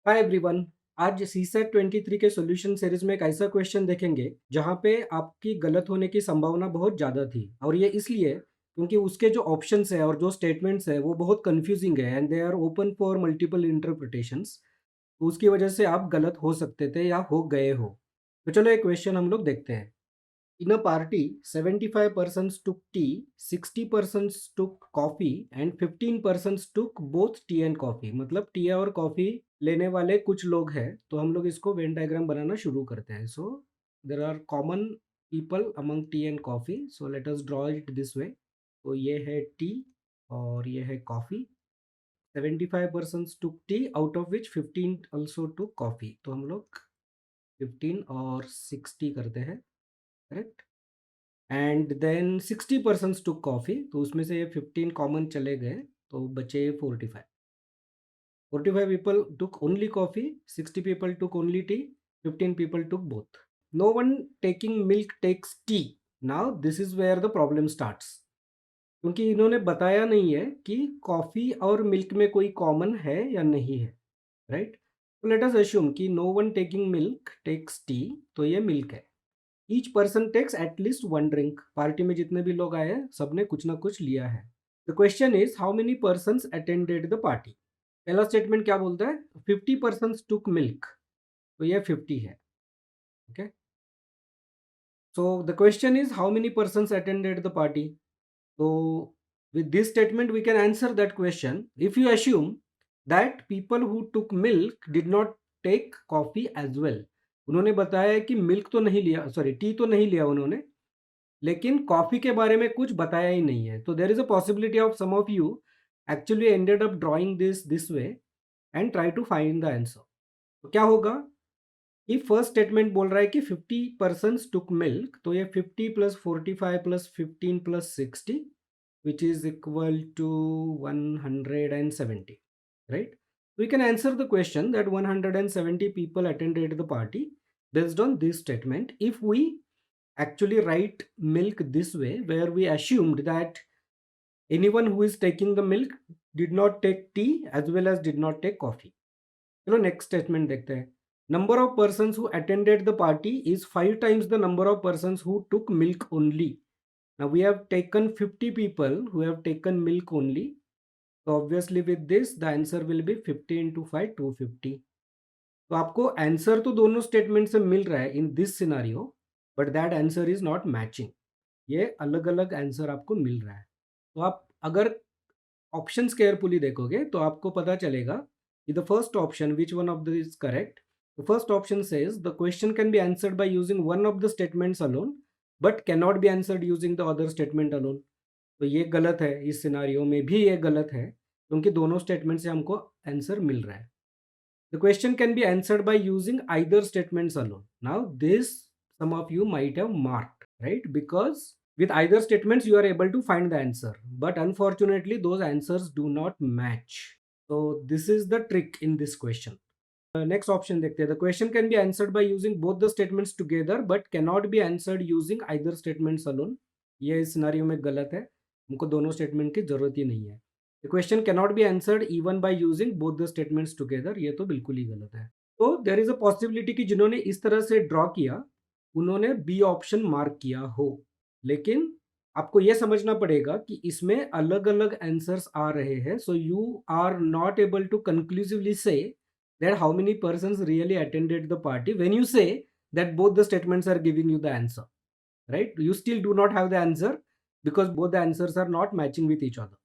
Hi everyone. आज CSAT 23 के solution series में एक ऐसा क्वेश्चन देखेंगे जहां पे आपकी गलत होने की संभावना बहुत ज़्यादा थी, और ये इसलिए क्योंकि उसके जो ऑप्शंस है और जो स्टेटमेंट्स है वो बहुत कंफ्यूजिंग है and they are open for multiple interpretations. तो उसकी वजह से आप गलत हो सकते थे या हो गए हो। तो चलो एक क्वेश्चन हम लोग देखते हैं। In a party, 75% took tea, 60% took coffee and 15% took both tea and coffee। मतलब टी और कॉफ़ी लेने वाले कुछ लोग हैं, तो हम लोग इसको वेन डायग्राम बनाना शुरू करते हैं। So there are common people among tea and coffee, so let us draw it this way. तो ये है टी और ये है coffee. 75% took tea out of which 15 also took coffee. तो हम लोग 15 और 60 करते हैं, correct. And then 60% took coffee, तो उसमें से ये 15 कॉमन चले गए, तो बचे 45। 45 people took only coffee, 60 people took only tea, 15 people took both. No one taking milk takes tea. Now this is where the problem starts, क्योंकि इन्होंने बताया नहीं है कि कॉफ़ी और मिल्क में कोई कॉमन है या नहीं है, राइट। तो लेट अस अज्यूम कि no one taking milk takes tea, तो ये मिल्क है। Each person takes at least one drink. Party में जितने भी लोग आए हैं सबने कुछ ना कुछ लिया है। The question is how many person attended the party. पहला स्टेटमेंट क्या बोलता है? 50% टुक मिल्क, तो ये 50 है। Okay, so the question is how many person attended the party. तो with this statement we can answer that question if you assume that people who took milk did not take coffee as well। उन्होंने बताया है कि milk तो नहीं लिया, sorry T तो नहीं लिया उन्होंने, लेकिन कॉफ़ी के बारे में कुछ बताया ही नहीं है। तो there is a possibility of some of you actually ended up drawing this way and try to find the answer. तो क्या होगा कि फर्स्ट स्टेटमेंट बोल रहा है कि 50% टुक मिल्क, तो ये 50 plus 45 plus 15 plus 60 which is equal to 170, right? We can answer the question that 170 people attended the party based on this statement if we actually write milk this way, where we assumed that anyone who is taking the milk did not take tea as well as did not take coffee। चलो next statement देखते हैं। Number of person who attended the party is 5 times the number of person who took milk only. Now we have taken 50 people who have taken milk only. So obviously with this the answer will be 50 into 5 250। तो आपको answer तो दोनों statement से मिल रहा है in this scenario, but that answer is not matching. ये अलग अलग आंसर आपको मिल रहा है। तो आप अगर ऑप्शंस केयरफुली देखोगे तो आपको पता चलेगा कि the first option which one of the is correct. The first option says the question can be answered by using one of the statements alone but can not be answered using the other statement alone. तो ये गलत है, इस scenario में भी ये गलत है, क्योंकि दोनों स्टेटमेंट से हमको आंसर मिल रहा है। The question can be answered by using either statements alone. Now this some of you might have marked, right, because with either statements you are able to find the answer, but unfortunately those answers do not match। so this is the trick in this question। next option देखते हैं। the question can be answered by using both the statements together but cannot be answered using either statements alone। ये इस scenario में गलत है, हमको दोनों statement की जरूरत ही नहीं है। the question cannot be answered even by using both the statements together, ये तो बिल्कुल ही गलत है। तो there is a possibility कि जिन्होंने इस तरह से ड्रॉ किया उन्होंने बी ऑप्शन मार्क किया हो, लेकिन आपको यह समझना पड़ेगा कि इसमें अलग अलग आंसर्स आ रहे हैं। So you are not able to conclusively say that how many persons really attended the party when you say that both the statements are giving you the answer, right. You still do not have the answer because both the answers are not matching with each other.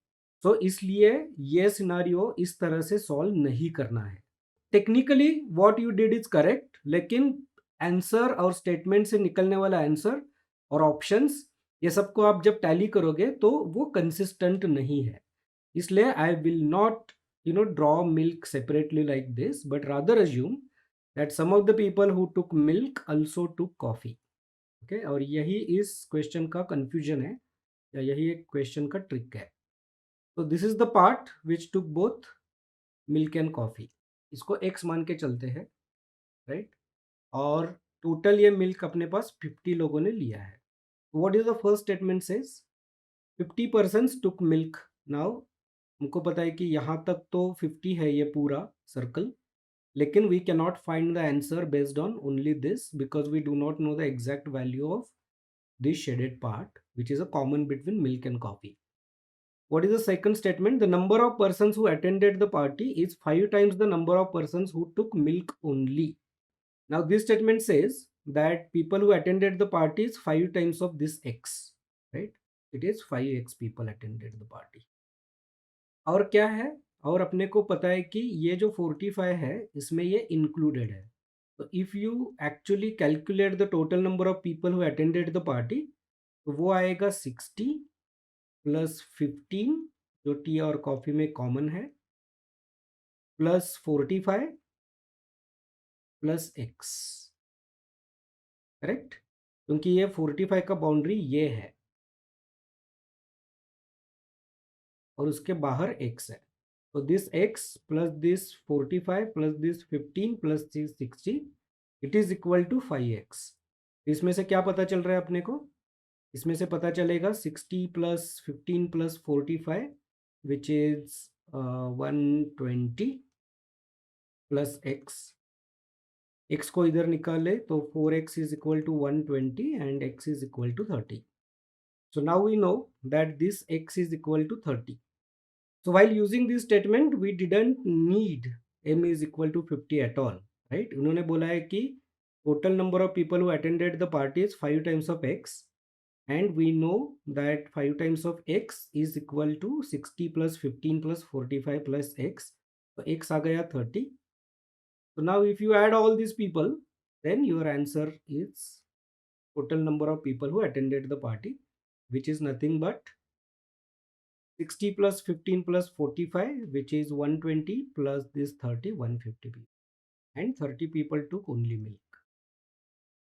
So इसलिए ये scenario इस तरह से solve नहीं करना है। Technically what you did is correct, लेकिन answer और स्टेटमेंट से निकलने वाला आंसर और ऑप्शंस, ये सबको आप जब टैली करोगे तो वो कंसिस्टेंट नहीं है। इसलिए I will not draw milk separately like this, but rather assume that some of the people who took milk also took coffee. Okay, और यही इस क्वेश्चन का कंफ्यूजन है, या यही एक क्वेश्चन का ट्रिक है। तो this is the part which took both milk and coffee. इसको एक्स मान के चलते हैं, राइट। और टोटल ये मिल्क अपने पास 50 लोगों ने लिया है। What is the first statement says 50% took milk. Now हमको पता है कि यहाँ तक तो 50 है ये पूरा सर्कल, लेकिन we cannot find the answer based on only this because we do not know the exact value of this shaded part, which is a common between milk and coffee. What is the second statement? The number of persons who attended the party is 5 times the number of persons who took milk only. Now this statement says that people who attended the party is 5 times of this x, right? It is 5x people attended the party. और क्या है? और अपने को पता है कि ये जो 45 है इसमें ये इंक्लूडेड है. तो if you actually calculate the total number of people who attended the party, तो वो आएगा 60 प्लस 15 जो टी और कॉफी में कॉमन है, प्लस 45 प्लस एक्स. करेक्ट? क्योंकि ये 45 का बाउंड्री ये है और उसके बाहर x है. तो this x plus this 45 plus this 15 plus this 60 it is equal to 5x. इसमें से क्या पता चल रहा है अपने को? इसमें से पता चलेगा 60 plus 15 plus 45 which is 120 plus x को इधर निकाले तो 4x is equal to 120 and x is equal to 30. So now we know that this x is equal to 30. So while using this statement, we didn't need m is equal to 50 at all, right? उन्होंने बोला है कि total number of people who attended the party is 5 times of x, and we know that 5 times of x is equal to 60 plus 15 plus 45 plus x. So x आ गया 30. So now if you add all these people, then your answer is total number of people who attended the party, which is nothing but 60 plus 15 plus 45, which is 120 plus this 30, 150 people. And 30 people took only milk.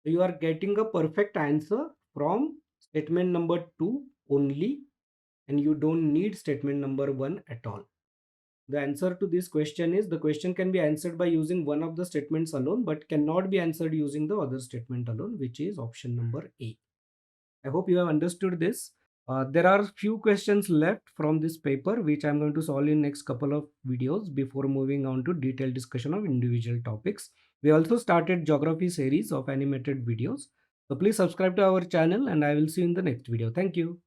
So you are getting a perfect answer from statement number 2 only, and you don't need statement number 1 at all. The answer to this question is, the question can be answered by using one of the statements alone, but cannot be answered using the other statement alone, which is option number A. I hope you have understood this. There are few questions left from this paper which I'm going to solve in next couple of videos before moving on to detailed discussion of individual topics. We also started geography series of animated videos. So please subscribe to our channel and I will see you in the next video. Thank you.